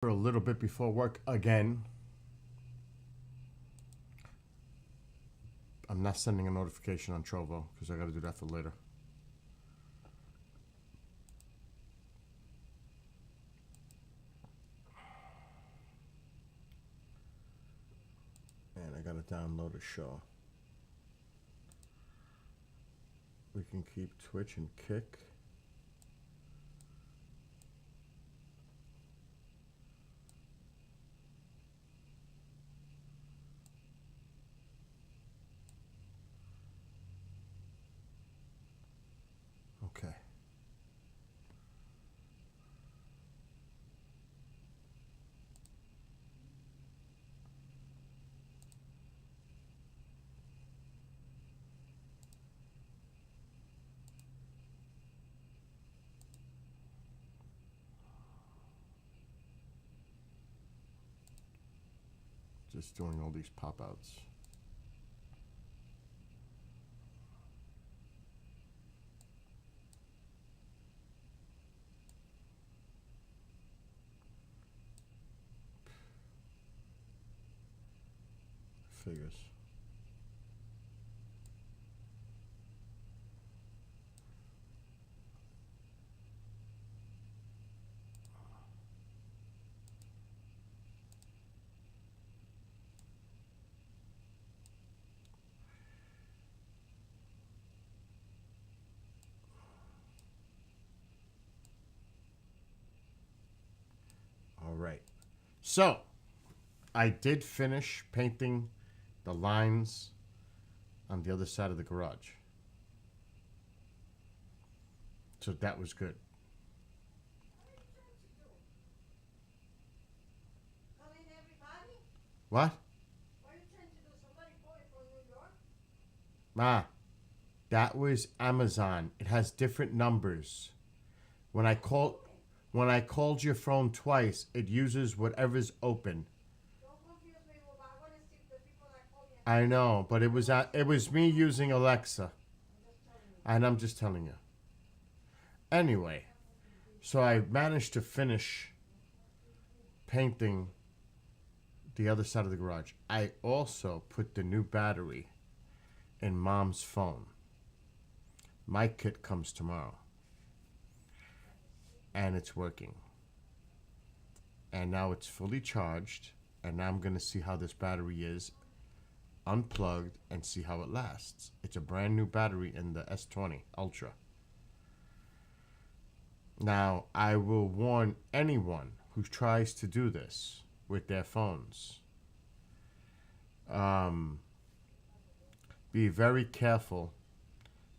For a little bit before work again. I'm not sending a notification on Trovo because I got to do that for later. And I got to download a show. We can keep Twitch and Kick. Okay. Just doing all these pop-outs. Figures. All right. So, I did finish painting the lines on the other side of the garage. So that was good. What? What are you trying to do? Somebody bought it from New York? Ma, that was Amazon. It has different numbers. When I called your phone twice, it uses whatever's open. Don't confuse me, but I want to see the people that call me. I know, but it was me using Alexa. And I'm just telling you. Anyway, so I managed to finish painting the other side of the garage. I also put the new battery in Mom's phone. My kit comes tomorrow. And it's working. And now it's fully charged. And now I'm going to see how this battery is unplugged and see how it lasts. It's a brand new battery in the S20 Ultra. Now, I will warn anyone who tries to do this with their phones. Be very careful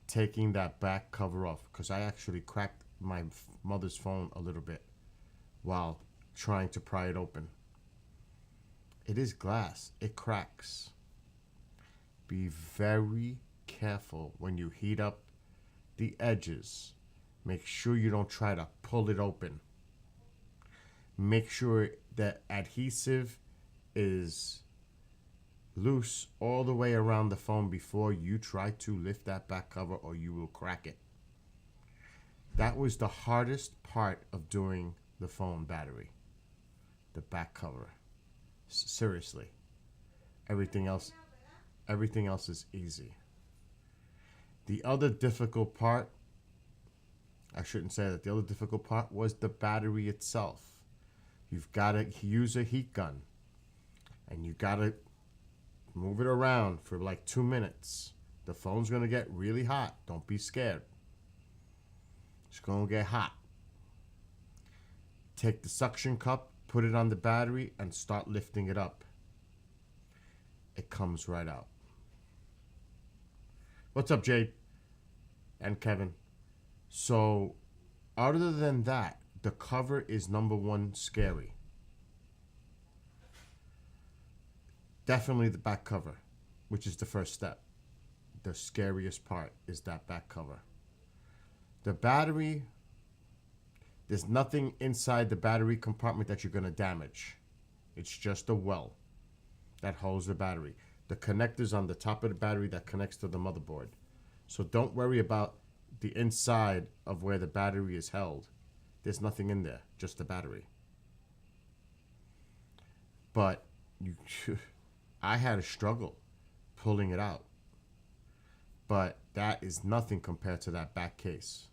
taking that back cover off, because I actually cracked my mother's phone a little bit while trying to pry it open. It is glass. It cracks. Be very careful when you heat up the edges. Make sure you don't try to pull it open. Make sure that adhesive is loose all the way around the phone before you try to lift that back cover, or you will crack it. That was the hardest part of doing the phone battery. The back cover. Seriously. Everything else is easy. The other difficult part, I shouldn't say that. The other difficult part was the battery itself. You've got to use a heat gun. And you got to move it around for like 2 minutes. The phone's going to get really hot. Don't be scared. It's going to get hot. Take the suction cup, put it on the battery, and start lifting it up. It comes right out. What's up, Jade? And Kevin. So, other than that, the cover is number one scary. Definitely the back cover, which is the first step. The scariest part is that back cover. The battery, there's nothing inside the battery compartment that you're going to damage. It's just a well that holds the battery. The connector's on the top of the battery that connects to the motherboard. So don't worry about the inside of where the battery is held. There's nothing in there, just the battery. But you, I had a struggle pulling it out. But that is nothing compared to that back case.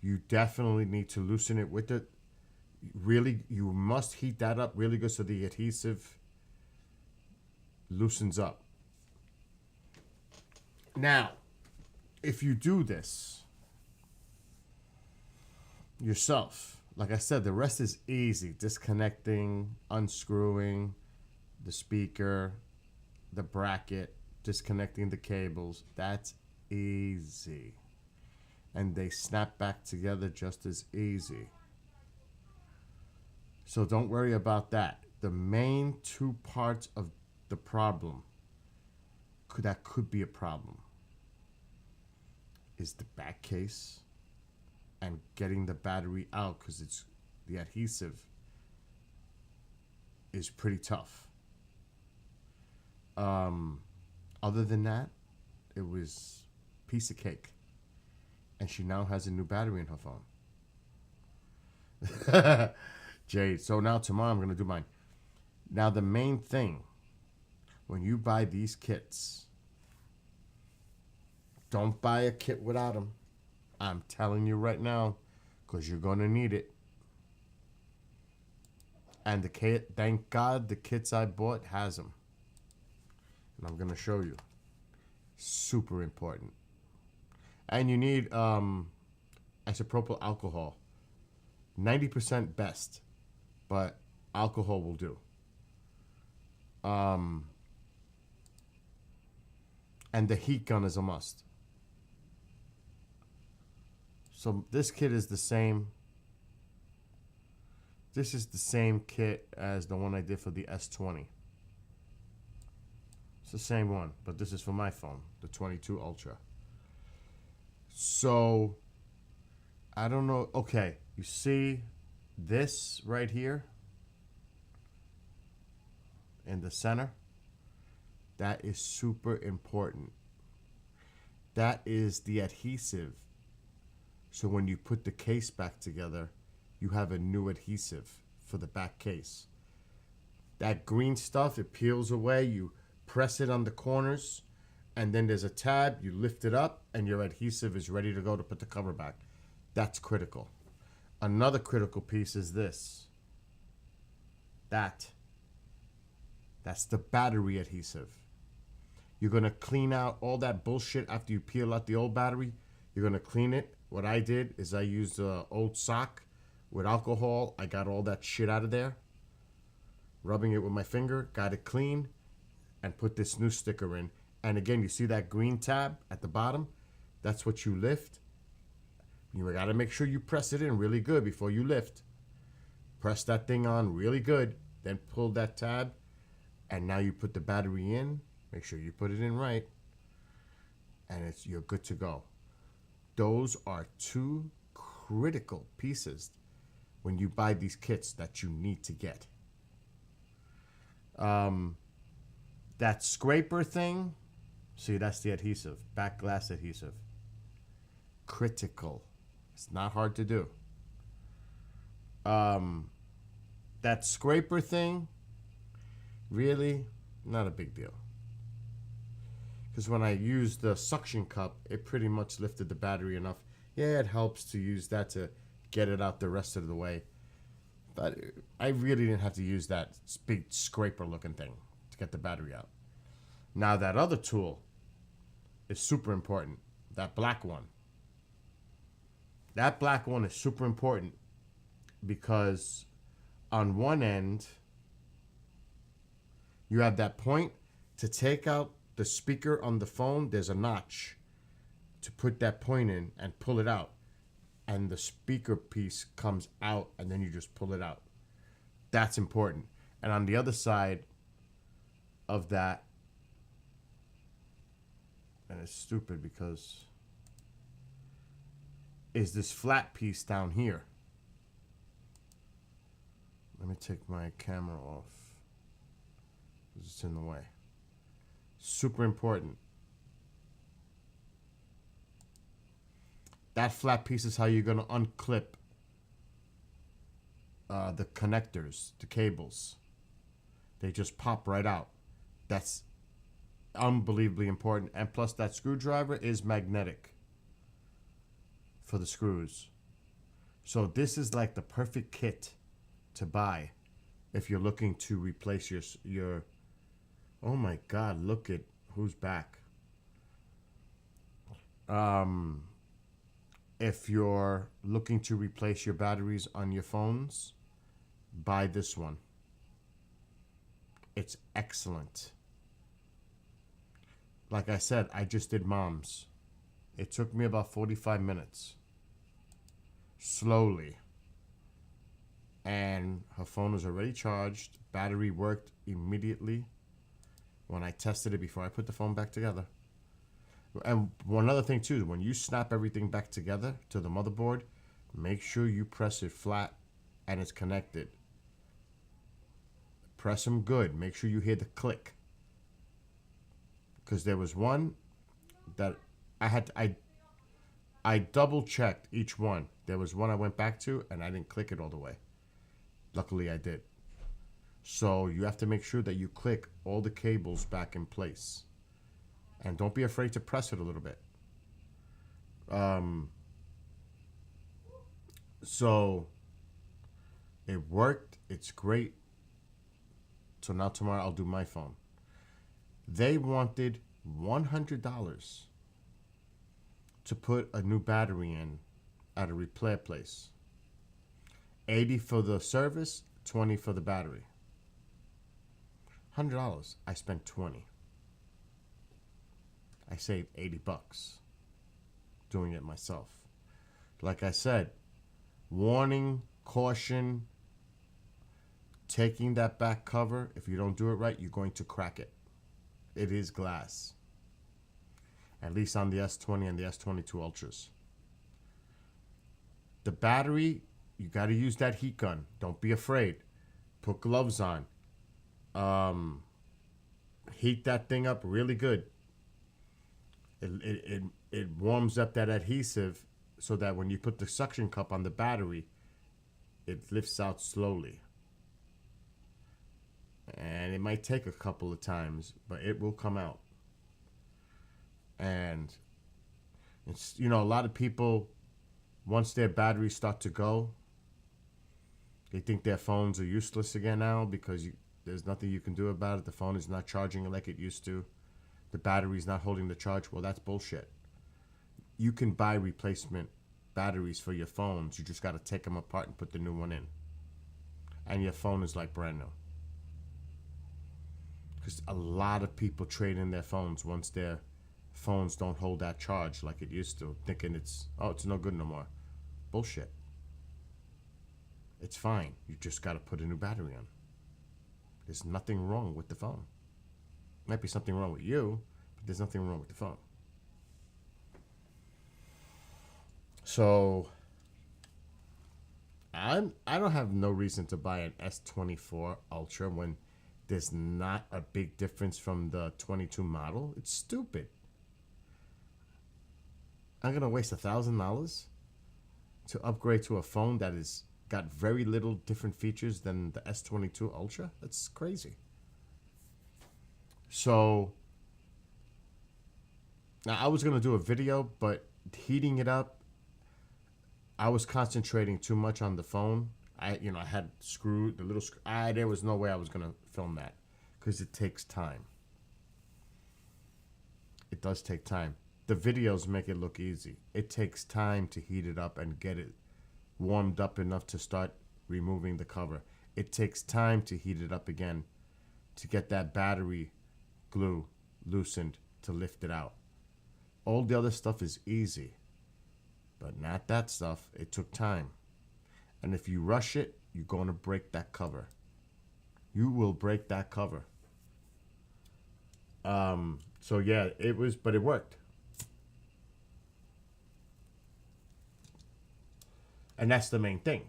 You definitely need to loosen it with it. Really, you must heat that up really good so the adhesive loosens up. Now, if you do this yourself, like I said, the rest is easy. Disconnecting, unscrewing the speaker, the bracket, disconnecting the cables. That's easy. And they snap back together just as easy. So don't worry about that. The main two parts of the problem that could be a problem is the back case and getting the battery out, because it's the adhesive is pretty tough. Other than that, it was piece of cake. And she now has a new battery in her phone. Jade. So now tomorrow I'm going to do mine. Now the main thing, when you buy these kits, don't buy a kit without them. I'm telling you right now, because you're going to need it. And the kit, thank God the kits I bought has them. And I'm going to show you. Super important. And you need isopropyl alcohol. 90% best, but alcohol will do. And the heat gun is a must. So this kit is the same. This is the same kit as the one I did for the S20. It's the same one, but this is for my phone, the 22 Ultra. So, I don't know. Okay, you see this right here in the center? That is super important. That is the adhesive. So when you put the case back together, you have a new adhesive for the back case. That green stuff, it peels away. You press it on the corners, and then there's a tab. You lift it up, and your adhesive is ready to go to put the cover back. That's critical. Another critical piece is this. That's the battery adhesive. You're going to clean out all that bullshit after you peel out the old battery. You're going to clean it. What I did is I used an old sock with alcohol. I got all that shit out of there. Rubbing it with my finger, got it clean, and put this new sticker in. And again, you see that green tab at the bottom? That's what you lift. You got to make sure you press it in really good before you lift. Press that thing on really good. Then pull that tab. And now you put the battery in. Make sure you put it in right. And you're good to go. Those are two critical pieces when you buy these kits that you need to get. That scraper thing, see, that's the adhesive, back glass adhesive. Critical. It's not hard to do. That scraper thing, really, not a big deal. Because when I used the suction cup, it pretty much lifted the battery enough. Yeah, it helps to use that to get it out the rest of the way. But I really didn't have to use that big scraper looking thing to get the battery out. Now that other tool is super important. That black one. That black one is super important because on one end, you have that point to take out the speaker on the phone. There's a notch to put that point in and pull it out. And the speaker piece comes out and then you just pull it out. That's important. And on the other side of that, and it's stupid because is this flat piece down here. Let me take my camera off. It's in the way. Super important. That flat piece is how you're going to unclip the connectors, the cables. They just pop right out. That's unbelievably important. And plus, that screwdriver is magnetic for the screws. So this is like the perfect kit to buy if you're looking to replace your. Oh my God! Look at who's back. If you're looking to replace your batteries on your phones, buy this one. It's excellent. Like I said, I just did Mom's. It took me about 45 minutes. Slowly. And her phone was already charged. Battery worked immediately when I tested it before I put the phone back together. And one other thing too, when you snap everything back together to the motherboard, make sure you press it flat and it's connected. Press them good. Make sure you hear the click. Because there was one that I double checked each one. There was one I went back to and I didn't click it all the way. Luckily I did. So you have to make sure that you click all the cables back in place. And don't be afraid to press it a little bit. So it worked. It's great. So now tomorrow I'll do my phone. They wanted $100 to put a new battery in at a repair place. 80 for the service, 20 for the battery. $100. I spent 20. I saved 80 bucks doing it myself. Like I said, warning, caution, taking that back cover, if you don't do it right, you're going to crack it. It is glass. At least on the S20 and the S22 Ultras. The battery, you got to use that heat gun. Don't be afraid. Put gloves on. Heat that thing up really good. It warms up that adhesive so that when you put the suction cup on the battery, it lifts out slowly. And it might take a couple of times, but it will come out. And it's, you know, a lot of people, once their batteries start to go, they think their phones are useless again now because there's nothing you can do about it. The phone is not charging like it used to. The battery's not holding the charge. Well, that's bullshit. You can buy replacement batteries for your phones. You just got to take them apart and put the new one in. And your phone is like brand new. Because a lot of people trade in their phones once their phones don't hold that charge like it used to, thinking it's no good no more. Bullshit. It's fine. You just got to put a new battery on. There's nothing wrong with the phone. Might be something wrong with you, but there's nothing wrong with the phone. So I don't have no reason to buy an S24 Ultra when there's not a big difference from the 22 model. It's stupid. I'm gonna waste $1,000 to upgrade to a phone that is got very little different features than the S22 Ultra. That's crazy. So now I was gonna do a video, but heating it up, I was concentrating too much on the phone. I had screwed the little screw. There was no way I was gonna film that because it takes time. It does take time. The videos make it look easy. It takes time to heat it up and get it warmed up enough to start removing the cover. It takes time to heat it up again to get that battery glue loosened to lift it out. All the other stuff is easy, but not that stuff. It took time. And if you rush it, you're going to break that cover. You will break that cover. So yeah, but it worked. And that's the main thing.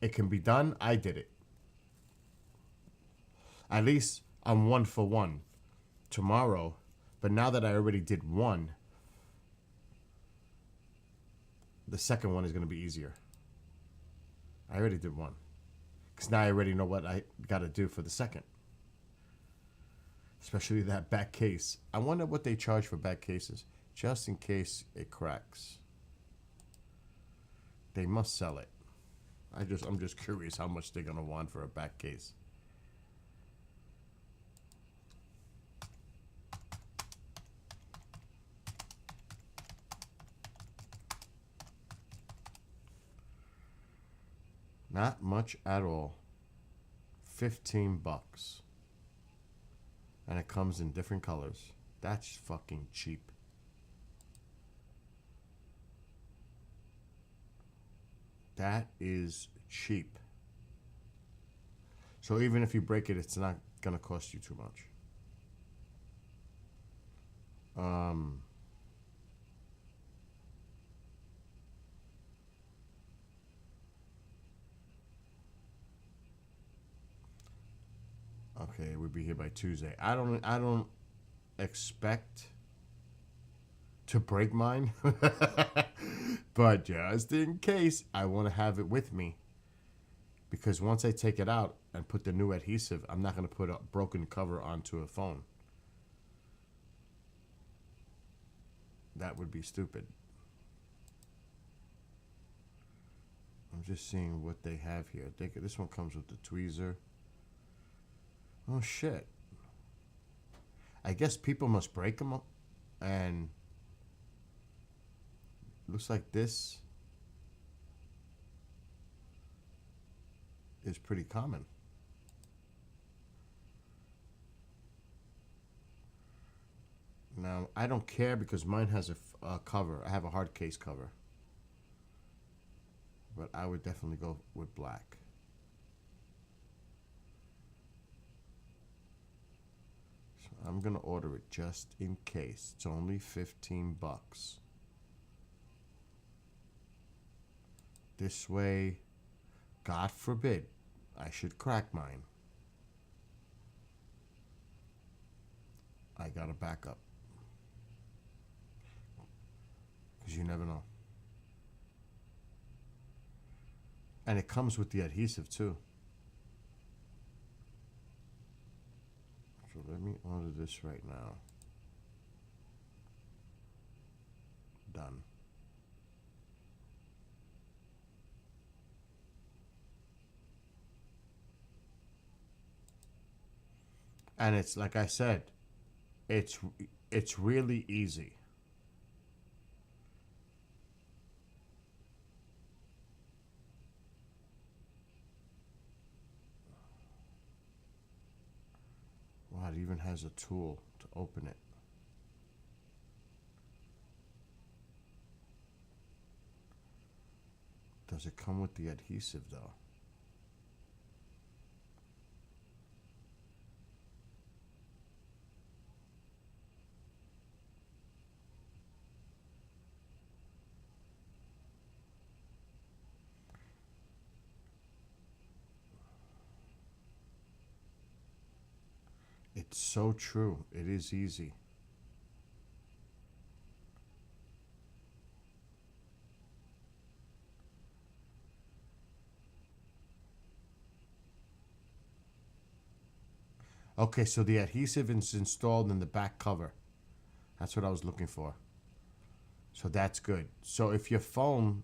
It can be done. I did it. At least I'm 1 for 1 tomorrow. But now that I already did one, the second one is going to be easier. I already did one. Because now I already know what I got to do for the second. Especially that back case. I wonder what they charge for back cases, just in case it cracks. They must sell it. I'm just curious how much they're gonna want for a back case. Not much at all. 15 bucks. And it comes in different colors. That's fucking cheap. That is cheap. So even if you break it, it's not gonna cost you too much. Okay, we'll be here by Tuesday. I don't expect to break mine. But just in case, I want to have it with me. Because once I take it out and put the new adhesive, I'm not going to put a broken cover onto a phone. That would be stupid. I'm just seeing what they have here. This one comes with the tweezer. Oh, shit. I guess people must break them up. And looks like this is pretty common. Now, I don't care because mine has a cover. I have a hard case cover. But I would definitely go with black. So I'm going to order it just in case. It's only 15 bucks. This way, God forbid, I should crack mine. I got a backup. Because you never know. And it comes with the adhesive too. So let me order this right now. Done. And it's like I said, it's really easy. Wow, it even has a tool to open it. Does it come with the adhesive though? It's so true. It is easy. Okay, so the adhesive is installed in the back cover. That's what I was looking for. So that's good. So if your phone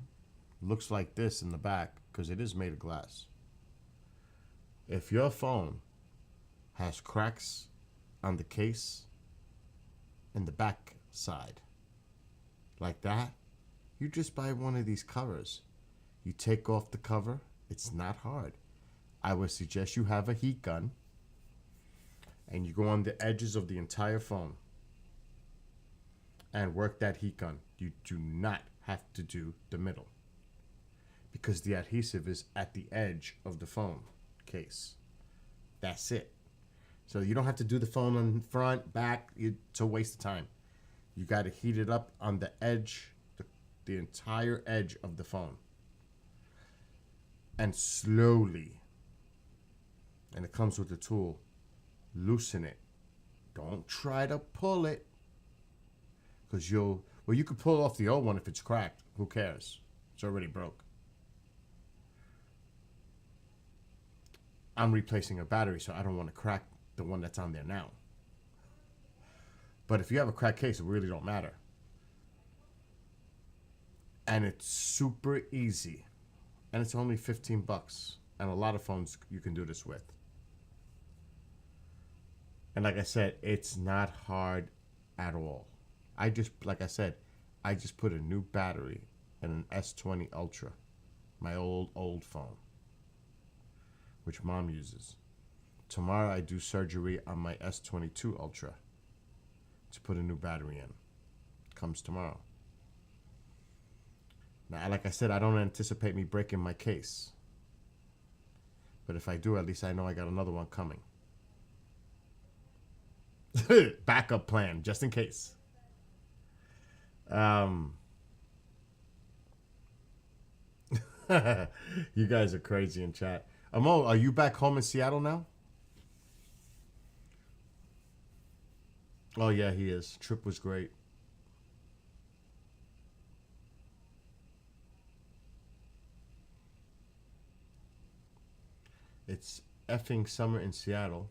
looks like this in the back, because it is made of glass, if your phone has cracks on the case in the back side, like that, you just buy one of these covers. You take off the cover. It's not hard. I would suggest you have a heat gun and you go on the edges of the entire phone and work that heat gun. You do not have to do the middle because the adhesive is at the edge of the phone case. That's it. So you don't have to do the phone on front, back. It's a waste of time. You got to heat it up on the edge, the entire edge of the phone. And slowly, and it comes with a tool, loosen it. Don't try to pull it. Because you could pull off the old one if it's cracked. Who cares? It's already broke. I'm replacing a battery, so I don't want to crack the one that's on there now. But if you have a cracked case, it really don't matter. And it's super easy. And it's only 15 bucks. And a lot of phones you can do this with. And like I said, it's not hard at all. Like I said, I just put a new battery in an S20 Ultra, my old phone, which mom uses. Tomorrow I do surgery on my S22 Ultra to put a new battery in. Comes tomorrow. Now, like I said, I don't anticipate me breaking my case. But if I do, at least I know I got another one coming. Backup plan, just in case. You guys are crazy in chat. Amo, are you back home in Seattle now? Oh yeah, he is. Trip was great. It's effing summer in Seattle.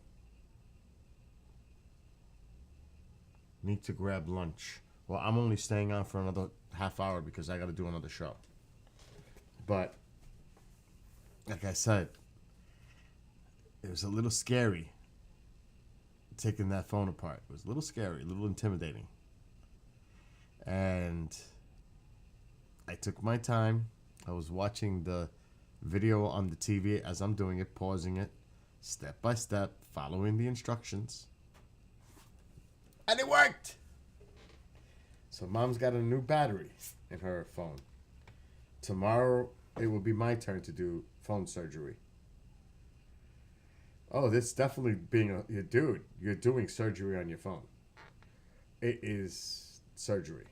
Need to grab lunch. Well, I'm only staying on for another half hour because I got to do another show. But, like I said, it was a little scary taking that phone apart. It was a little scary, a little intimidating. And I took my time. I was watching the video on the TV as I'm doing it, pausing it, step by step, following the instructions. And it worked! So mom's got a new battery in her phone. Tomorrow, it will be my turn to do phone surgery. Oh, this definitely being a dude, you're doing surgery on your phone. It is surgery.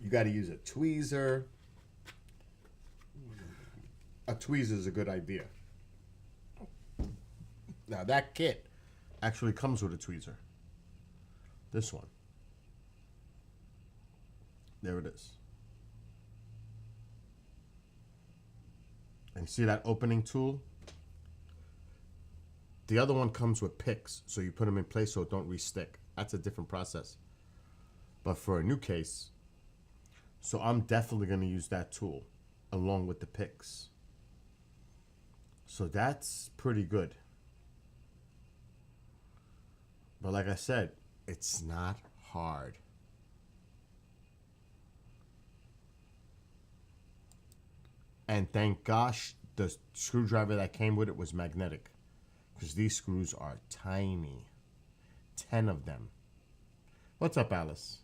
You got to use a tweezer. A tweezer is a good idea. Now, that kit actually comes with a tweezer. This one. There it is. And see that opening tool? The other one comes with picks, so you put them in place so it don't re-stick. That's a different process. But for a new case, so I'm definitely going to use that tool along with the picks. So that's pretty good. But like I said, it's not hard. And thank gosh, the screwdriver that came with it was magnetic. Because these screws are tiny. 10 of them. What's up, Alice?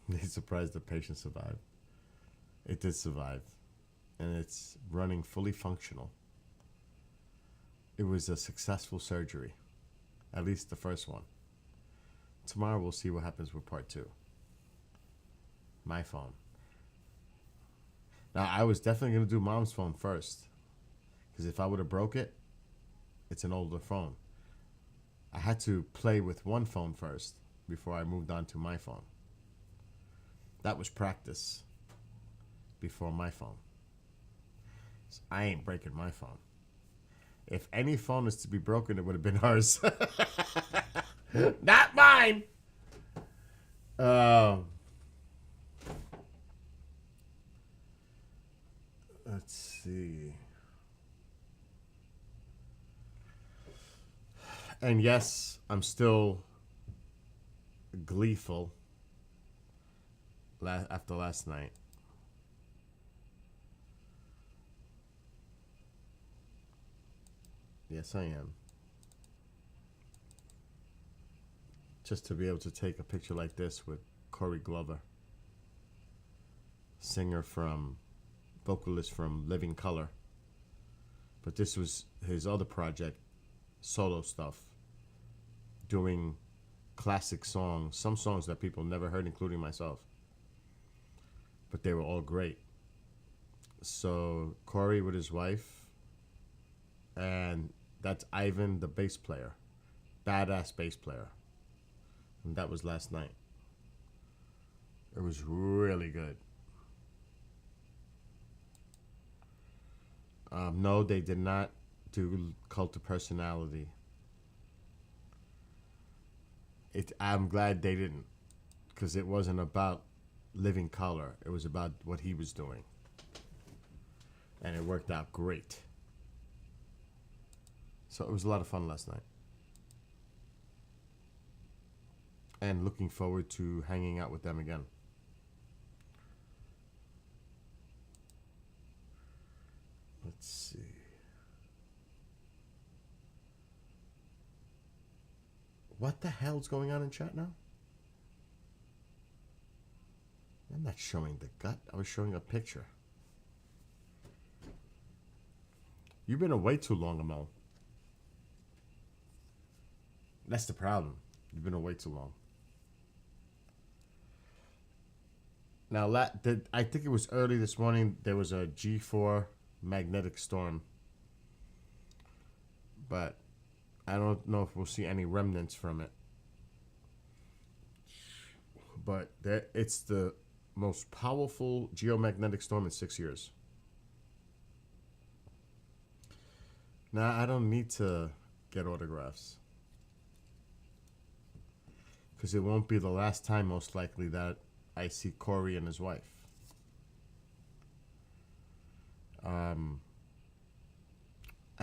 They surprised the patient survived. It did survive. And it's running fully functional. It was a successful surgery. At least the first one. Tomorrow we'll see what happens with part 2. My phone. Now, I was definitely going to do mom's phone first. Because if I would have broke it, it's an older phone. I had to play with one phone first before I moved on to my phone. That was practice before my phone. So I ain't breaking my phone. If any phone is to be broken, it would have been hers. Not mine! Let's see. And yes, I'm still gleeful after last night. Yes, I am. Just to be able to take a picture like this with Corey Glover, vocalist from Living Colour. But this was his other project, solo stuff, doing classic songs, some songs that people never heard, including myself. But they were all great. So Corey with his wife, and that's Ivan, the bass player. badass bass player. And that was last night. It was really good. No, they did not do Cult of Personality. I'm glad they didn't, because it wasn't about Living Color. It was about what he was doing, and it worked out great. So it was a lot of fun last night, and looking forward to hanging out with them again. Let's see. What the hell's going on in chat now? I'm not showing the gut. I was showing a picture. You've been away too long, Amol. That's the problem. You've been away too long. Now, I think it was early this morning. There was a G4 magnetic storm. But I don't know if we'll see any remnants from it. But it's the most powerful geomagnetic storm in 6 years. Now, I don't need to get autographs, because it won't be the last time, most likely, that I see Corey and his wife. I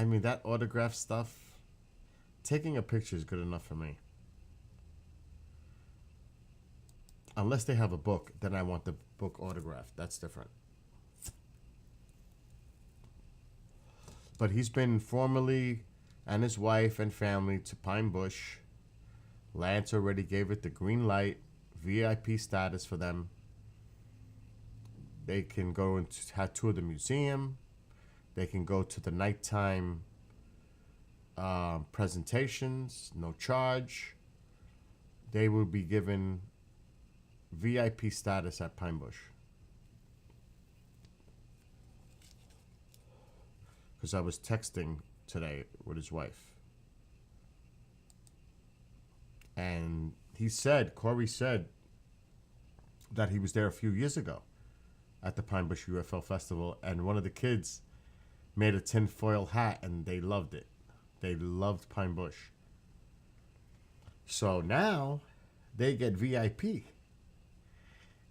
mean, that autograph stuff, taking a picture is good enough for me. Unless they have a book, then I want the book autographed. That's different. But he's been formally, and his wife and family, to Pine Bush. Lance already gave it the green light, VIP status for them. They can go and tour the museum. They can go to the nighttime presentations, no charge. They will be given VIP status at Pine Bush. Because I was texting today with his wife. And Corey said that he was there a few years ago at the Pine Bush UFO Festival, and one of the kids made a tinfoil hat, and they loved it. They loved Pine Bush. So now they get VIP.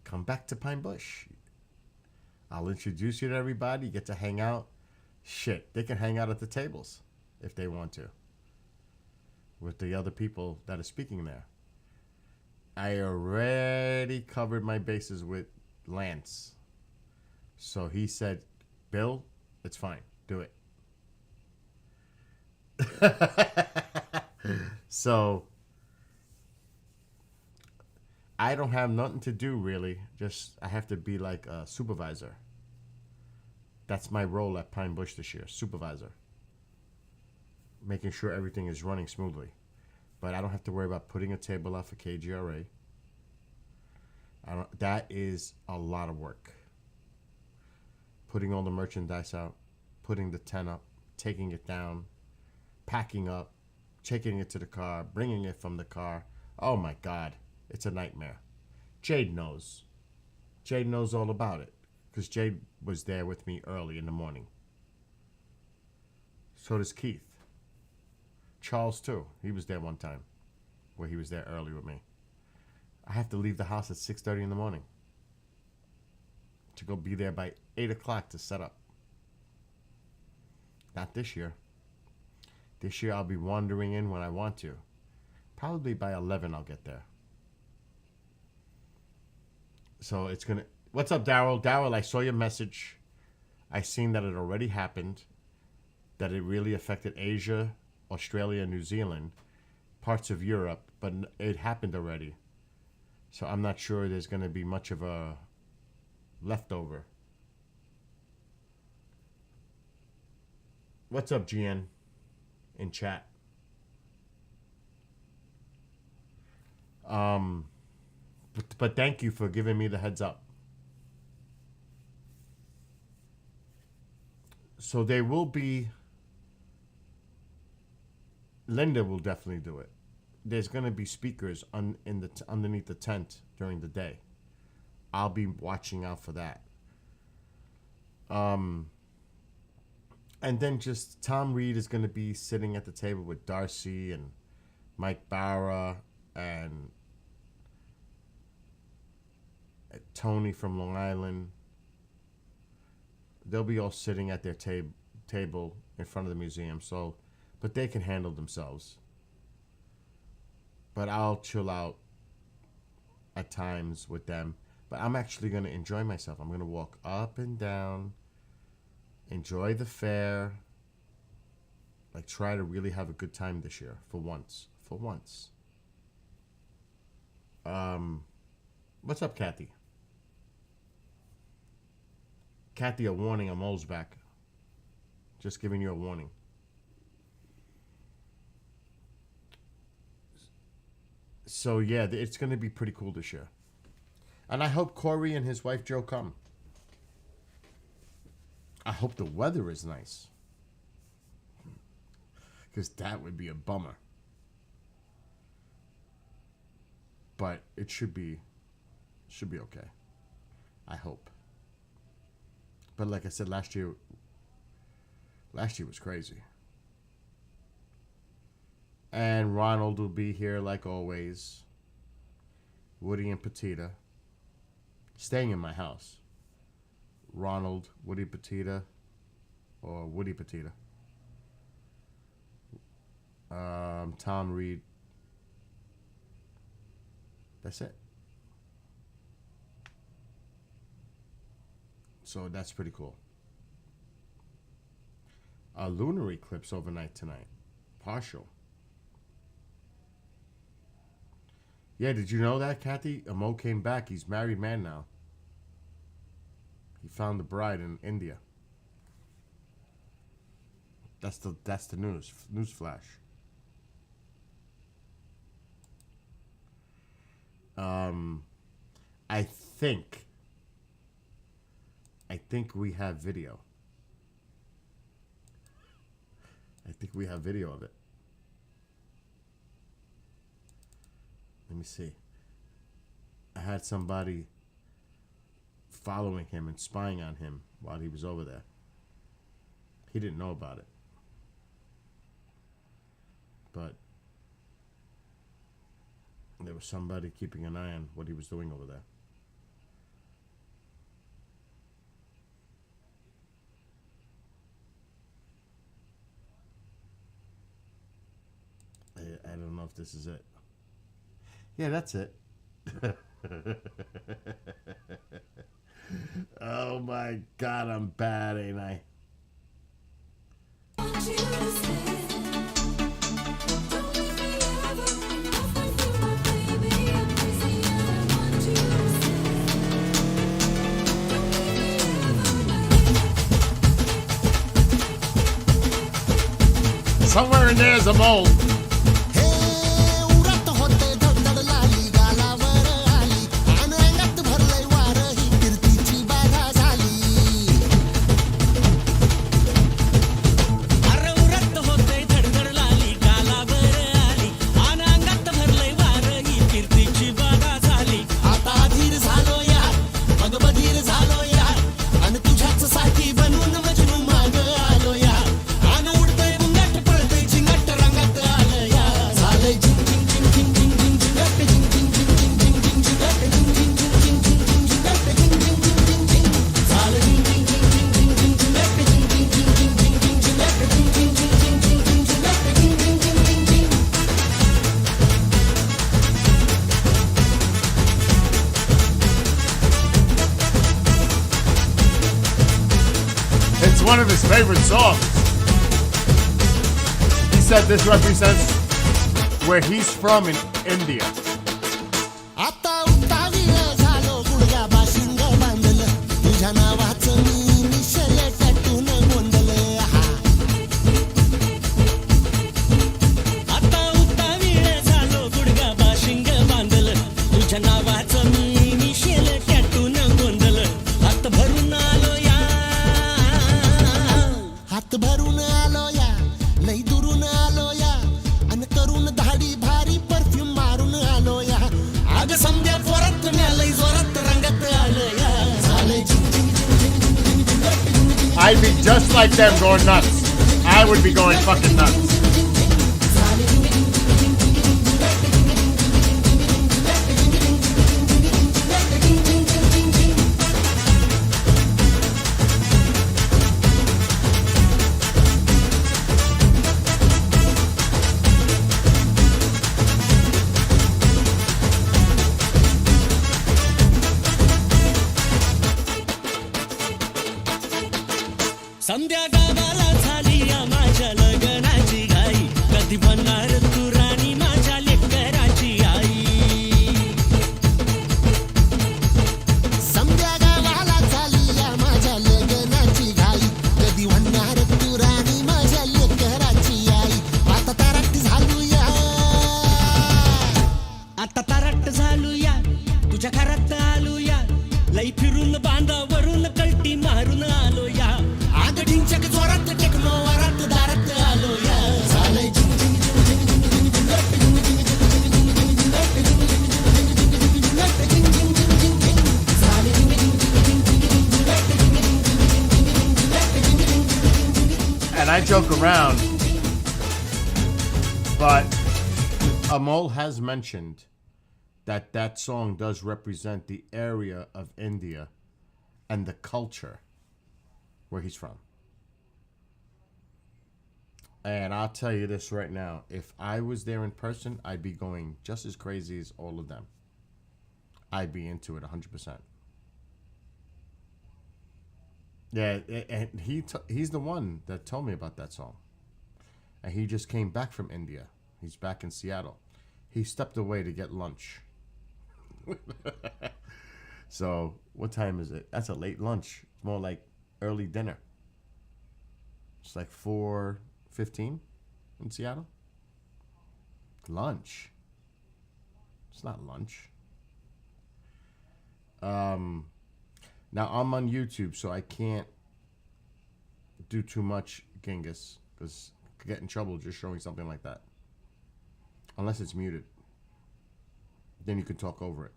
Come back to Pine Bush. I'll introduce you to everybody. You get to hang out. Shit, they can hang out at the tables if they want to with the other people that are speaking there. I already covered my bases with Lance. So he said, Bill, it's fine. Do it. So I don't have nothing to do, really. Just I have to be like a supervisor. That's my role at Pine Bush this year, supervisor. Making sure everything is running smoothly. But I don't have to worry about putting a table out for KGRA. That is a lot of work. Putting all the merchandise out, putting the tent up, taking it down, packing up, taking it to the car, bringing it from the car. Oh my God, it's a nightmare. Jade knows. Jade knows all about it, because Jade was there with me early in the morning. So does Keith. Charles, too. He was there one time, where he was there early with me. I have to leave the house at 6:30 in the morning to go be there by 8 o'clock to set up. Not this year. This year I'll be wandering in when I want to. Probably by 11 I'll get there. So it's going to... What's up, Daryl? Daryl, I saw your message. I seen that it already happened. That it really affected Asia, Australia, New Zealand, parts of Europe, but it happened already. So I'm not sure there's going to be much of a leftover. What's up, GN? In chat. But thank you for giving me the heads up. So there will be... Linda will definitely do it. there's gonna be speakers underneath the tent during the day. I'll be watching out for that. And then just Tom Reed is gonna be sitting at the table with Darcy and Mike Barra and Tony from Long Island. They'll be all sitting at their table in front of the museum. So, but they can handle themselves. But I'll chill out at times with them. But I'm actually going to enjoy myself. I'm going to walk up and down, enjoy the fair, like try to really have a good time this year for once. For once. What's up, Kathy? Kathy, a warning, I'm almost back. Just giving you a warning. So yeah, it's going to be pretty cool this year. And I hope Corey and his wife Joe come. I hope the weather is nice. Because that would be a bummer. But it should be okay. I hope. But like I said, last year was crazy. And Ronald will be here like always. Woody and Petita. Staying in my house. Ronald, Woody Petita, or Woody Petita. Tom Reed. That's it. So that's pretty cool. A lunar eclipse overnight tonight. Partial. Yeah, did you know that, Kathy? Mo came back. He's a married man now. He found the bride in India. That's the news. News flash. I think we have video. I think we have video of it. Let me see. I had somebody following him and spying on him while he was over there. He didn't know about it. But there was somebody keeping an eye on what he was doing over there. I don't know if this is it. Yeah, that's it. Oh my God, I'm bad, ain't I? Somewhere in there's a mole. One of his favorite songs. He said this represents where he's from in India. भरून आलो या लई दुरून आलो या अन करून धाडी भारी पर I'd be just like them going nuts. I would be going fucking nuts. संध्या गावाला झाली या माझ्या लग्नाची घाई कधी म्हणणार तू राणी माझ्या लेकराची आई समद्या गावाला झाली या माझ्या लग्नाची घाई कधी म्हणणार तू राणी माझ्या लेकराची आई आता तारट झालूया आता तारट झालूया तुझ्या घरात आलूया लई फिरून बांधावरून कल्टी मारून आलोया आग ढिंचक जोरात टेकलो वरात दारात आलोया झालंय झिंग झिंग झिंग झिंग झिंग झिंग झिंग लट झिंग झिंग झिंग झिंग झिंग झिंग लट झिंग झिंग झिंग झिंग झिंग झालंय झिंग झिंग झिंग झिंग झिंग झिंग लट झिंग झिंग झिंग झिंग. And I joke around, but Amol has mentioned that that song does represent the area of India and the culture where he's from. And I'll tell you this right now. If I was there in person, I'd be going just as crazy as all of them. I'd be into it 100%. Yeah, and he's the one that told me about that song. And he just came back from India. He's back in Seattle. He stepped away to get lunch. So, what time is it? That's a late lunch. It's more like early dinner. It's like 4:15 in Seattle. Lunch. It's not lunch. Now I'm on YouTube, so I can't do too much Genghis because I could get in trouble just showing something like that. Unless it's muted. Then you can talk over it.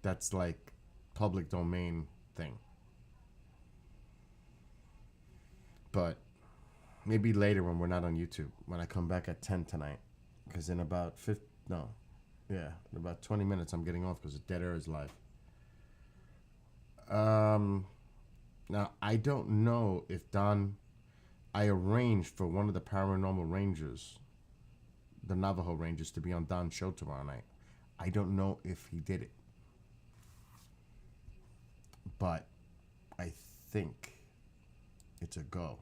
That's like public domain thing. But maybe later when we're not on YouTube, when I come back at 10 tonight, because in about 20 minutes I'm getting off because Dead Air is live. Now I don't know if I arranged for one of the Paranormal Rangers, the Navajo Rangers, to be on Don's show tomorrow night. I don't know if he did it, but I think it's a go.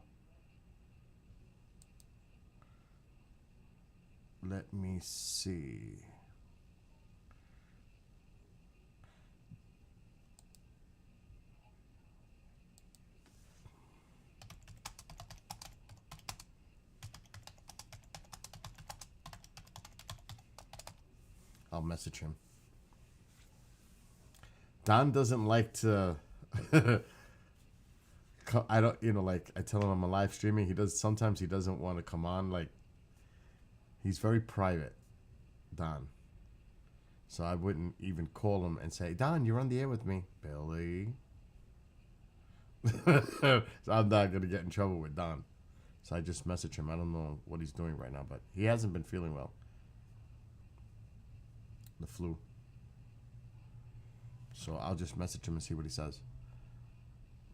Let me see. I'll message him. Don doesn't like to I don't, like I tell him I'm a live streaming. Sometimes he doesn't want to come on. Like, he's very private, Don. So I wouldn't even call him and say, Don, you're on the air with me. Billy. So I'm not going to get in trouble with Don. So I just message him. I don't know what he's doing right now, but he hasn't been feeling well. The flu. So I'll just message him and see what he says.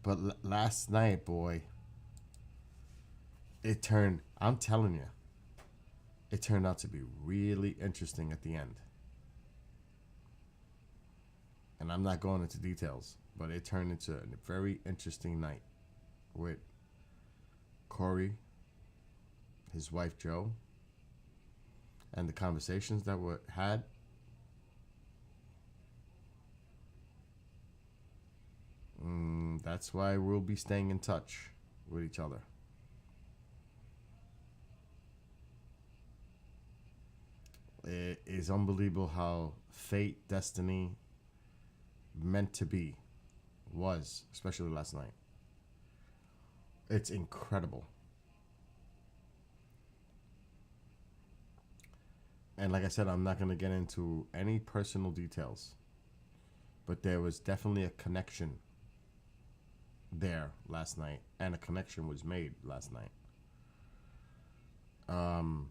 But last night, boy, I'm telling you, it turned out to be really interesting at the end. And I'm not going into details, but it turned into a very interesting night with Corey, his wife Jo, and the conversations that were had. That's why we'll be staying in touch with each other. It is unbelievable how fate, destiny, meant to be was, especially last night. It's incredible. And like I said, I'm not going to get into any personal details, but there was definitely a connection there last night, and a connection was made last night. Um,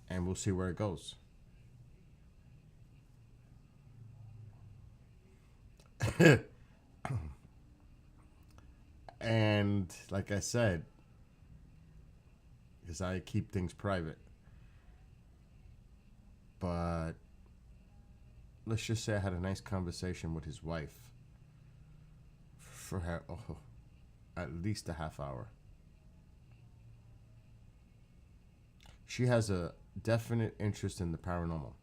and we'll see where it goes. And like I said, because I keep things private, but let's just say I had a nice conversation with his wife for at least a half hour. She has a definite interest in the paranormal.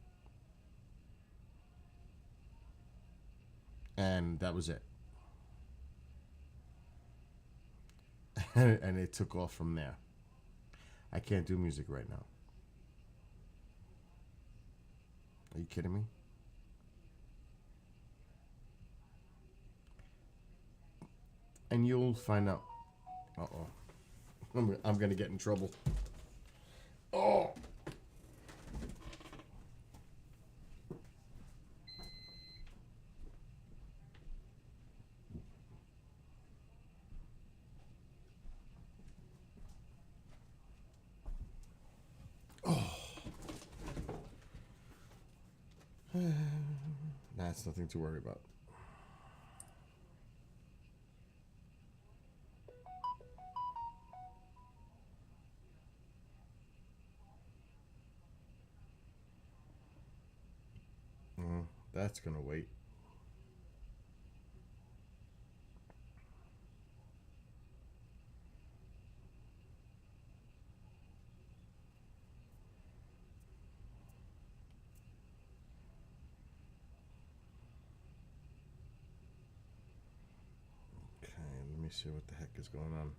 And that was it. And it took off from there. I can't do music right now. Are you kidding me? And you'll find out. Uh-oh. I'm going to get in trouble. Oh! That's nothing to worry about. That's gonna wait. Okay, let me see what the heck is going on.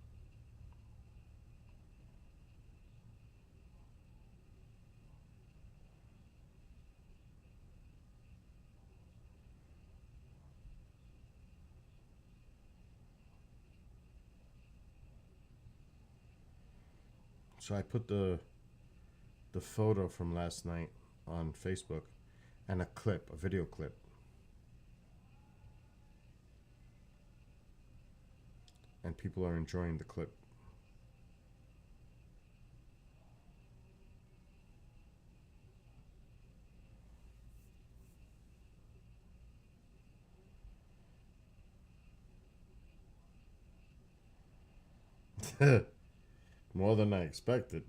So I put the photo from last night on Facebook and a clip, a video clip. And people are enjoying the clip. More than I expected.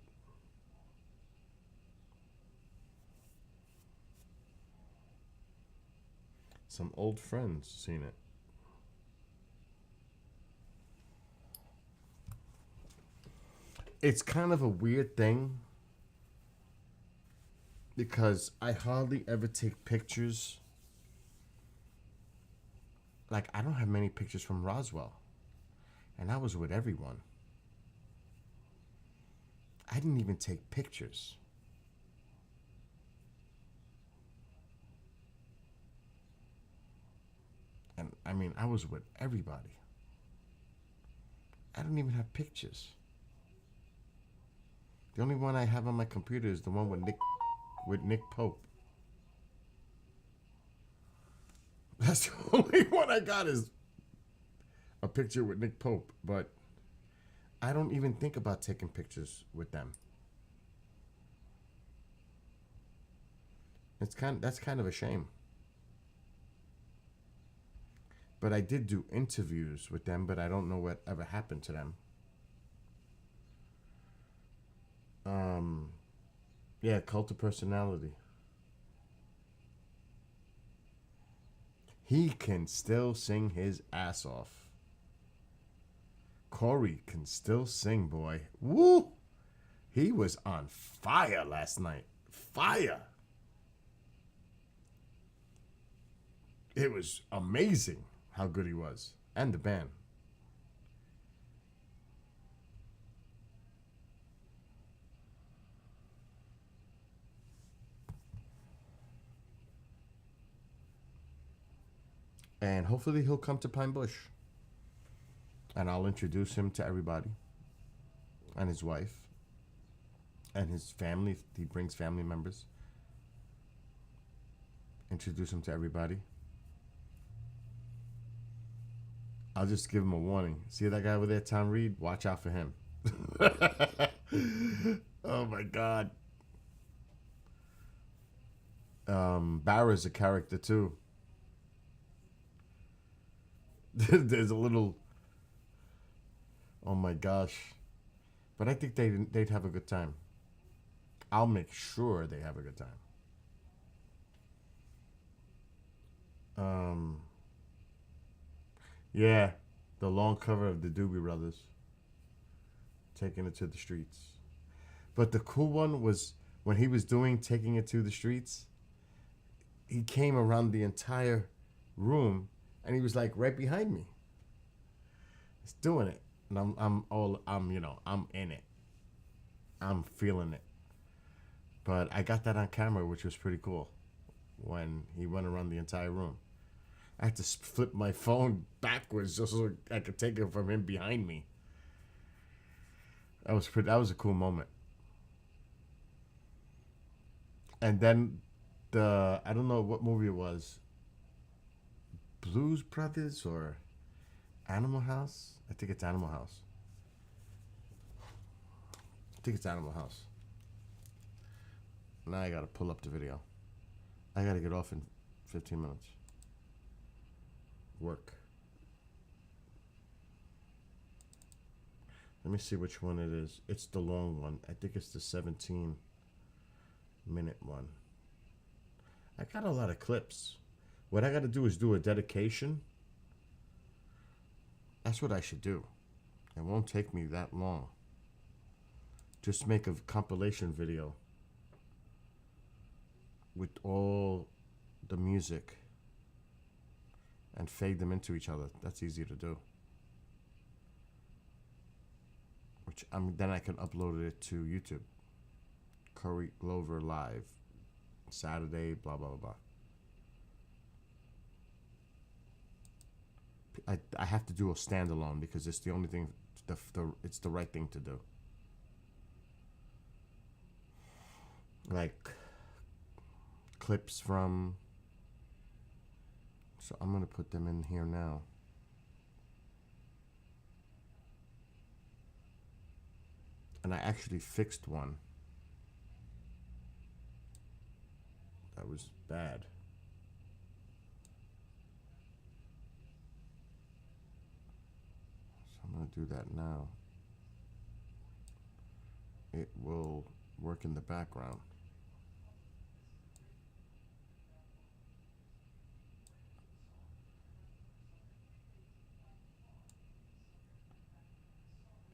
Some old friends seen it. It's kind of a weird thing because I hardly ever take pictures. Like, I don't have many pictures from Roswell. And I was with everyone. I didn't even take pictures. And I mean, I was with everybody. I don't even have pictures. The only one I have on my computer is the one with Nick Pope. That's the only one I got is a picture with Nick Pope, but I don't even think about taking pictures with them. That's kind of a shame. But I did do interviews with them, but I don't know what ever happened to them. Yeah, Cult of Personality. He can still sing his ass off. Corey can still sing, boy. Woo! He was on fire last night. Fire! It was amazing how good he was. And the band. And hopefully he'll come to Pine Bush. And I'll introduce him to everybody. And his wife. And his family, if he brings family members. Introduce him to everybody. I'll just give him a warning. See that guy over there, Tom Reed? Watch out for him. Oh my God. Barra's a character too. There's a little. Oh my gosh. But I think they'd have a good time. I'll make sure they have a good time. Yeah, the long cover of the Doobie Brothers, taking it to the streets. But the cool one was when he was doing taking it to the streets. He came around the entire room, and he was like right behind me. He's doing it, and I'm in it. I'm feeling it. But I got that on camera, which was pretty cool. When he went around the entire room, I had to flip my phone backwards just so I could take it from him behind me. That was a cool moment. And then I don't know what movie it was. Blues Brothers or Animal House? I think it's Animal House. Now I gotta pull up the video. I gotta get off in 15 minutes. Work. Let me see which one it is. It's the long one. I think it's the 17-minute one. I got a lot of clips. What I gotta do is do a dedication. That's what I should do. It won't take me that long. Just make a compilation video with all the music and fade them into each other. That's easy to do. Then I can upload it to YouTube. Corey Glover Live, Saturday, blah blah blah. I have to do a standalone because it's the only thing. It's the right thing to do. Like clips from. So I'm gonna put them in here now. And I actually fixed one. That was bad. So I'm gonna do that now. It will work in the background.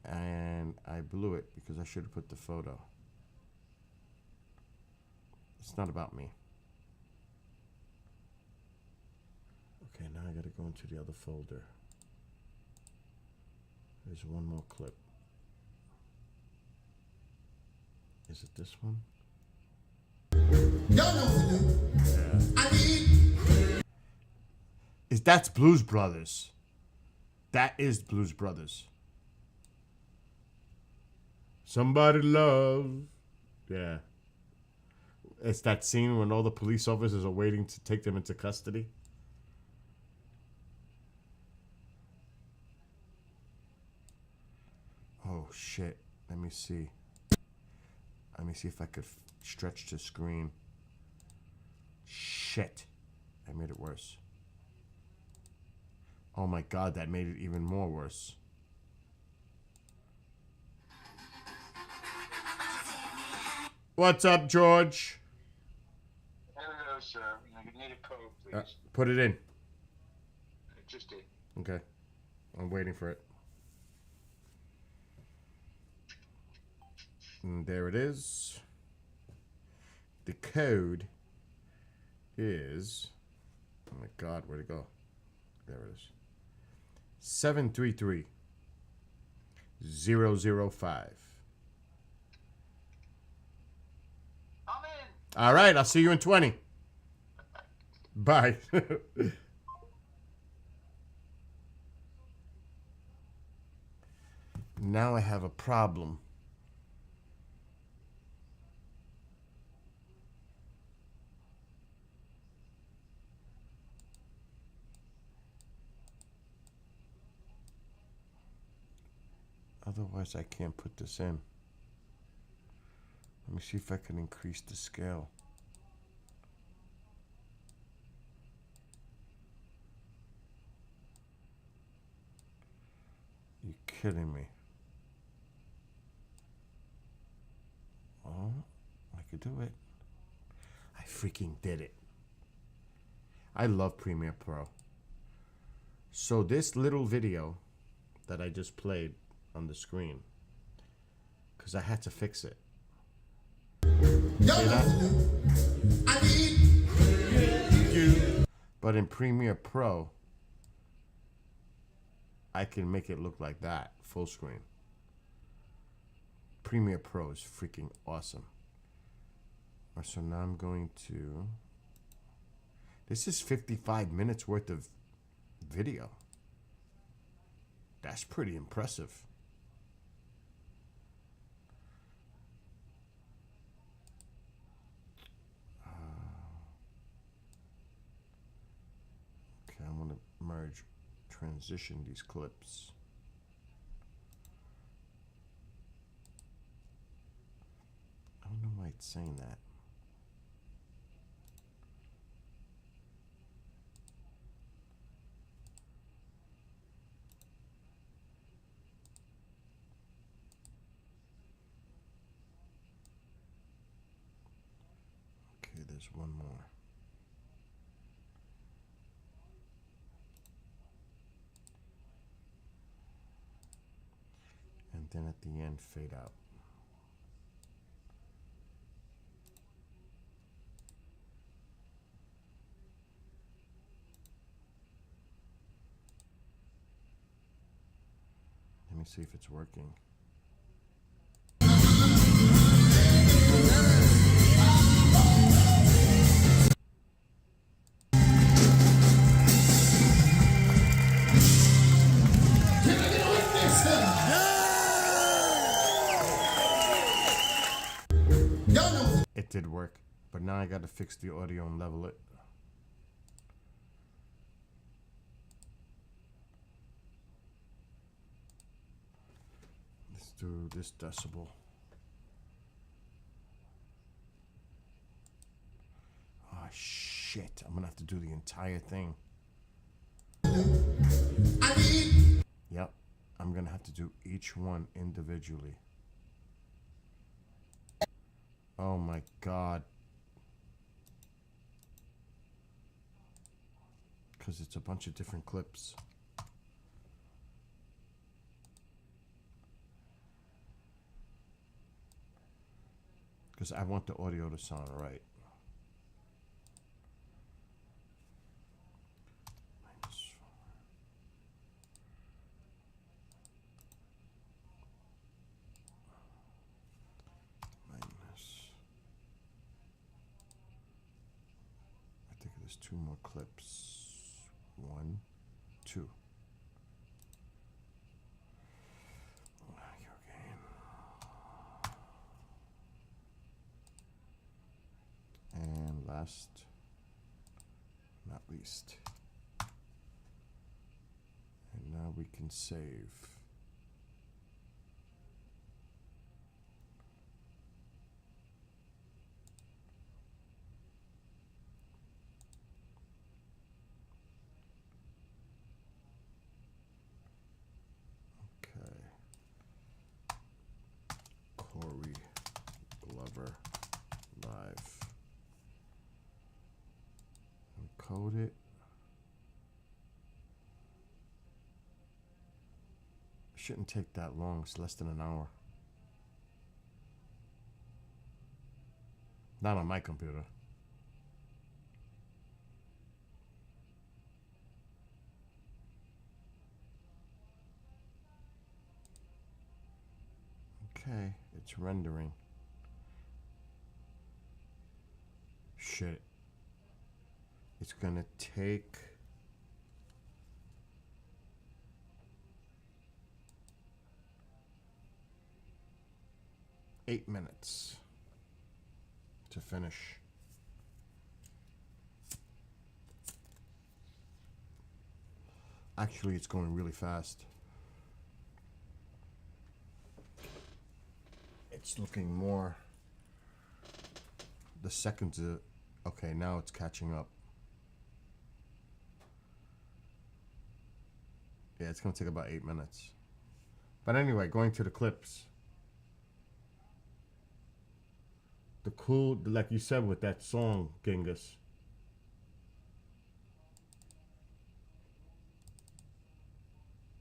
And I blew it because I should have put the photo. It's not about me. Okay, now I gotta go into the other folder. There's one more clip. Is it this one? Y'all know what to do. Yeah. I need. That's Blues Brothers. That is Blues Brothers. Somebody love. Yeah. It's that scene when all the police officers are waiting to take them into custody. Oh, shit. Let me see. Let me see if I could stretch the screen. Shit. I made it worse. Oh my God, that made it even more worse. What's up, George? Hello, sir. I need a code, please. Put it in. I just did. Okay. I'm waiting for it. And there it is. The code is... Oh my God, where'd it go? There it is. 733-005. I'm in. All right, I'll see you in 20. Bye. Now I have a problem. Otherwise, I can't put this in. Let me see if I can increase the scale. You kidding me? Oh, I could do it. I freaking did it. I love Premiere Pro. So this little video that I just played on the screen, because I had to fix it. Y'all know what to do. I need you. But in Premiere Pro, I can make it look like that, full screen. Premiere Pro is freaking awesome. Alright, so now I'm going to... This is 55 minutes worth of video. That's pretty impressive. Okay, I'm gonna merge, transition these clips. I don't know why it's saying that. Okay, there's one more. And then at the end, fade out. Let me see if it's working. Can I get a witness? Y'all know. It did work, but now I gotta fix the audio and level it. Let's do this decibel. Oh shit, I'm gonna have to do the entire thing. I need. Yep, I'm gonna have to do each one individually. Oh my god. Because it's a bunch of different clips. Because I want the audio to sound right. I think there's 2 more clips. 1, 2. And last, not least. And now we can save. Corey Glover live. Encode it. Shouldn't take that long. It's less than an hour. Not on my computer. Okay, it's rendering. Shit. It's gonna take 8 minutes to finish. Actually, it's going really fast. It's looking more. The seconds are okay. Now it's catching up. Yeah, it's gonna take about 8 minutes. But anyway, going to the clips. The cool, like you said with that song, Genghis.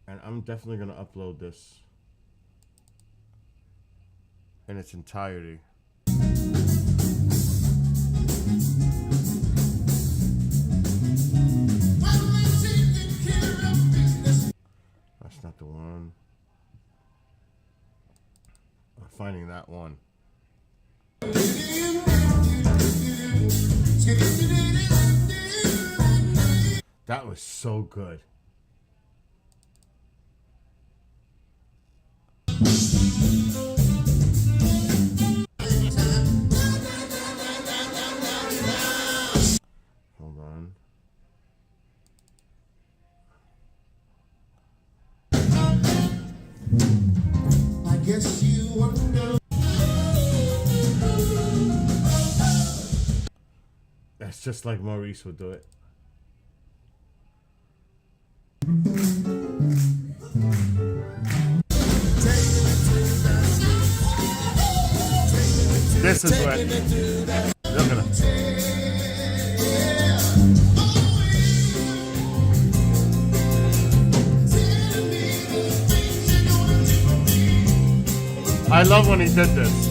And I'm definitely gonna upload this in its entirety. That's not the one. I'm finding that one. That was so good. Hold on. I guess you wonder. That's just like Maurice would do it. This is what. Look at him. I love when he did this.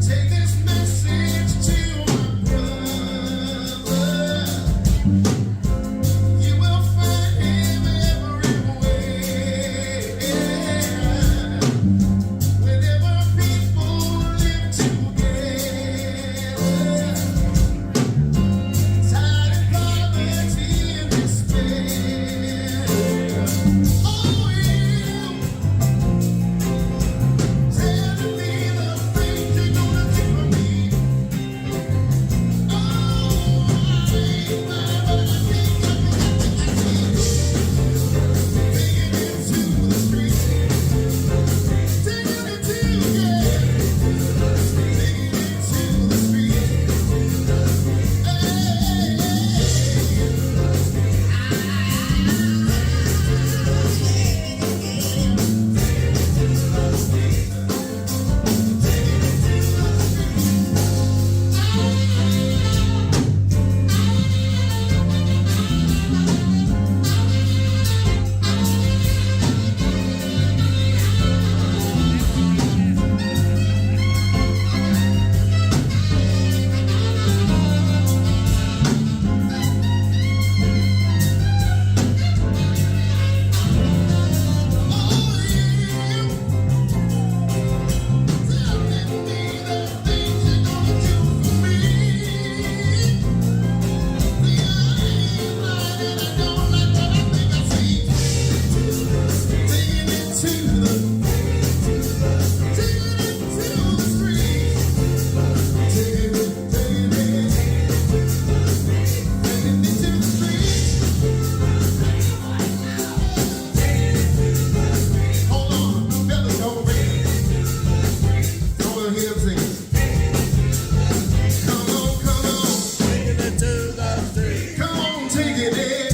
Take this message to my brother. You will find him everywhere. Whenever people live together, tired of poverty and despair. Oh, you tell me the things you're gonna do for me. Oh, I ain't mad, but I can't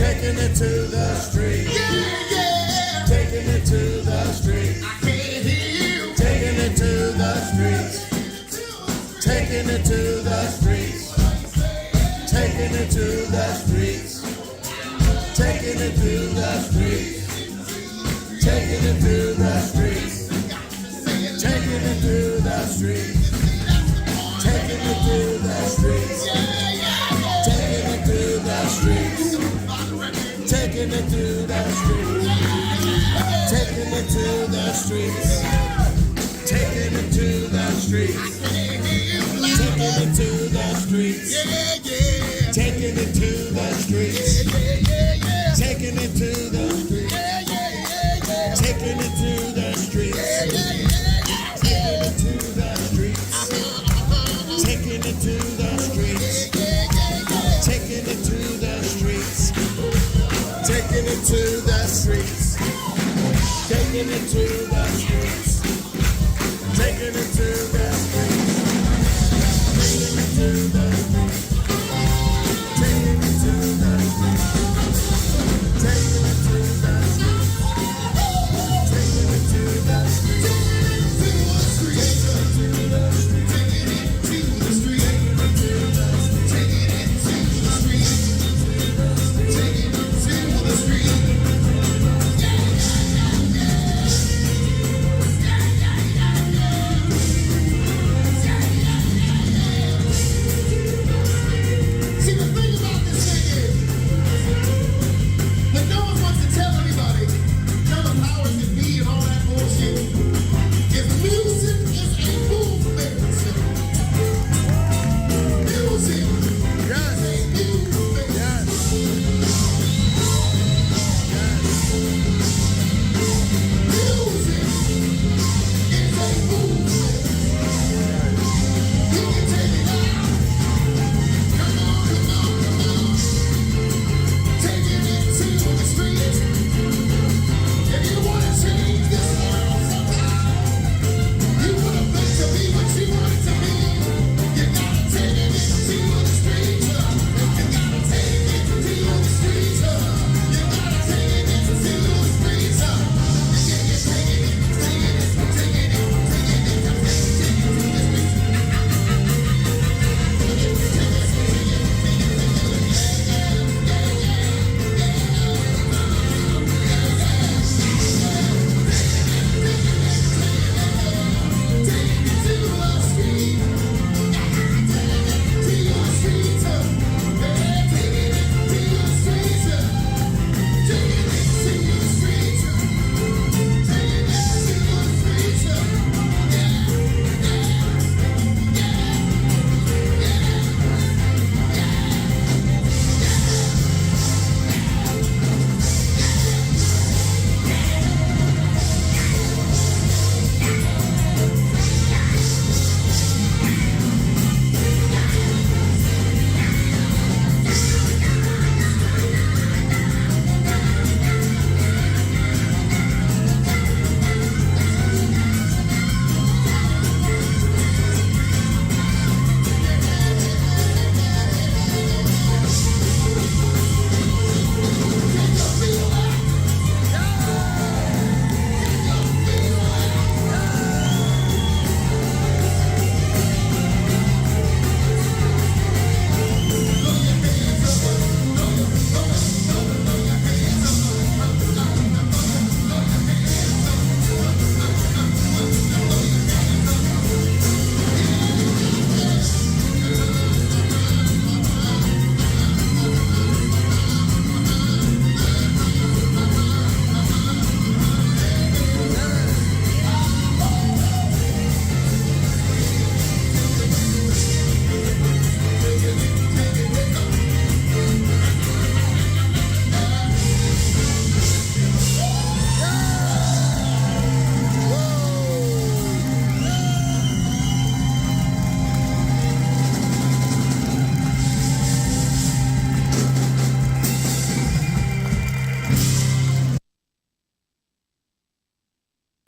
taking it to the street, taking it to the street. Taking it to the streets, taking it to the streets, taking it to the streets, taking it to the streets, taking it to the streets, taking it to the streets, taking it to the streets, taking it to the streets, taking it to the streets, taking it to the streets. Taking it to the streets. Taking it to the streets. to the streets. Taking it to the streets. Taking it to the streets. Taking it to the streets. Taking it to the streets. Taking it to the streets. Taking it to the streets. See, the thing about this thing is, that no one wants to tell anybody, tell the powers that be and all that bullshit. If music is a movement, music is a movement. Music is a movement. You can take it out. Come on, come on, come on. Taking it to the streets. If you want to change this world somehow, you want to make to be what you want it to be. You gotta take it to the streets. You gotta take it to the streets. You gotta take it to the streets.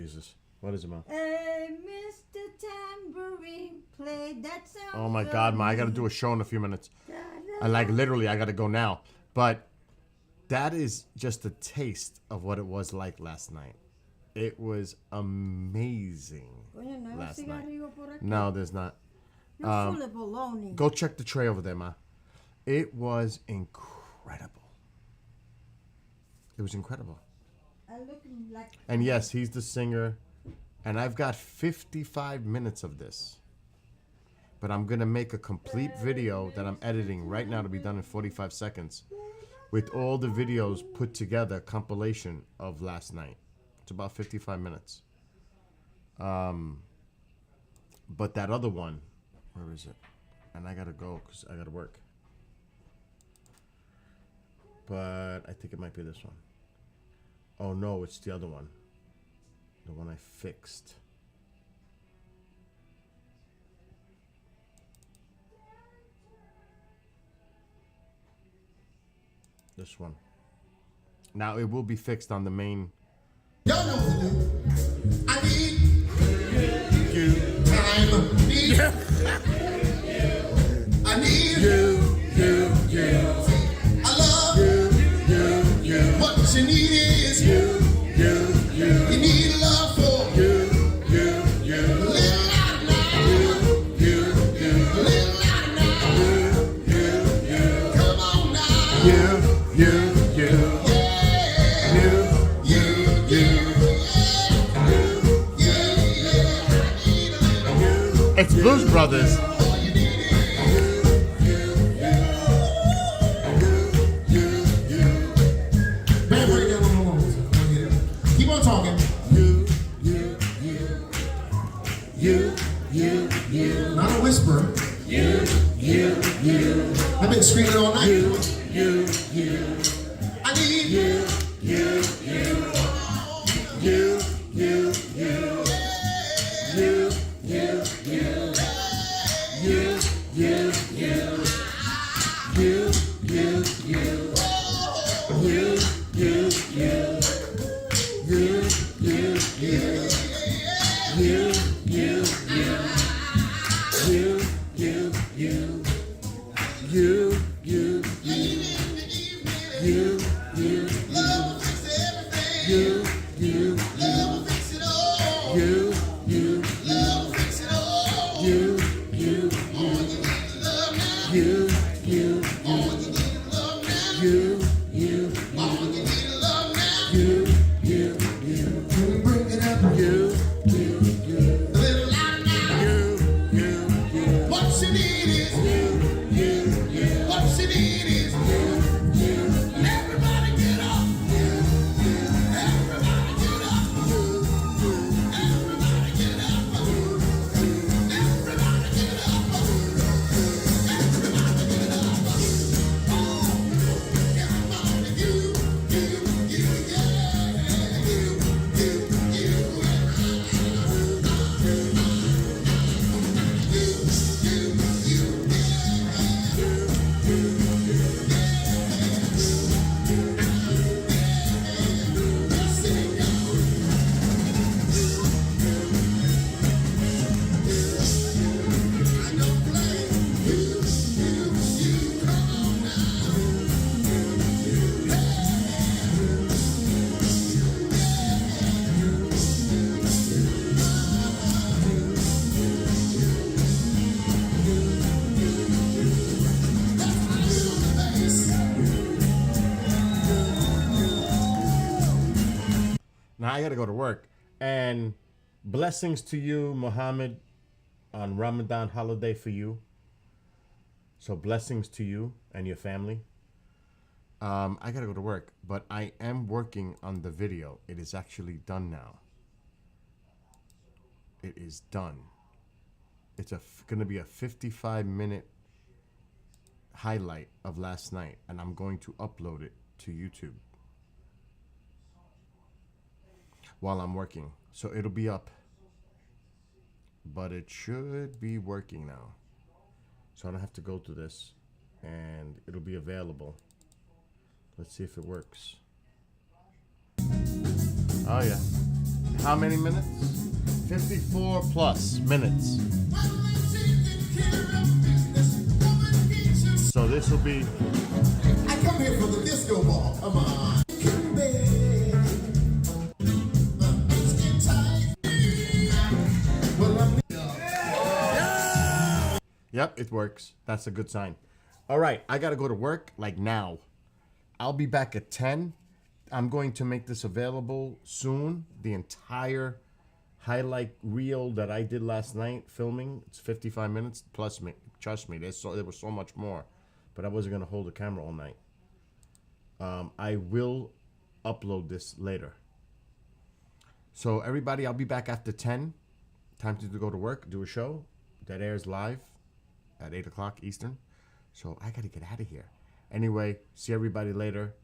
Jesus. What is it, Mom? Hey, Mr. Tambourine, play that song. Oh my for God, Ma! I me. gotta do a show in a few minutes. Da-da. I literally, I gotta go now. But that is just a taste of what it was like last night. It was amazing Coño, no hay un last night. cigarrillo por aquí. No, there's not. You're full of baloney. Go check the tray over there, Ma. It was incredible. It was incredible. I look like. And yes, he's the singer. And I've got 55 minutes of this. But I'm going to make a complete video that I'm editing right now to be done in 45 seconds with all the videos put together, compilation of last night. It's about 55 minutes. But that other one, where is it? And I got to go because I got to work. But I think it might be this one. Oh no, it's the other one. The one I fixed. This one. Now it will be fixed on the main. Y'all know what to do. I need time. I need I love what you need is you need love for little out now. Little out now. Come on now. It's Blues Brothers. Man, break that one more. Keep on talking. Not a whisper. I've been screaming all night. I need love fix everything. Love fix it all. Love fix it all. All you need is love now. All you need is love now. All you need is love now. Can we bring it up? A little louder now. What you need is what you need is everybody get up. Everybody get up. Everybody get up. Everybody get up. Everybody get up. Everybody, you, Now I gotta go to work. And blessings to you, Muhammad, on Ramadan holiday for you. So blessings to you and your family. I gotta go to work, but I am working on the video. It is actually done now. It is done. It's gonna be a 55-minute highlight of last night, and I'm going to upload it to YouTube while I'm working. So it'll be up, but it should be working now. So I don't have to go through this, and it'll be available. Let's see if it works. Oh yeah. How many minutes? 54 plus minutes. So this will be I come here for the disco ball. Come on. Yep, it works. That's a good sign. All right, I got to go to work like now. I'll be back at 10. I'm going to make this available soon. The entire highlight reel that I did last night filming. It's 55 minutes plus me. Trust me, there was so much more. But I wasn't going to hold the camera all night. I will upload this later. So everybody, I'll be back after 10. Time to go to work, do a show that airs live at 8 o'clock Eastern. So I got to get out of here. Anyway, see everybody later.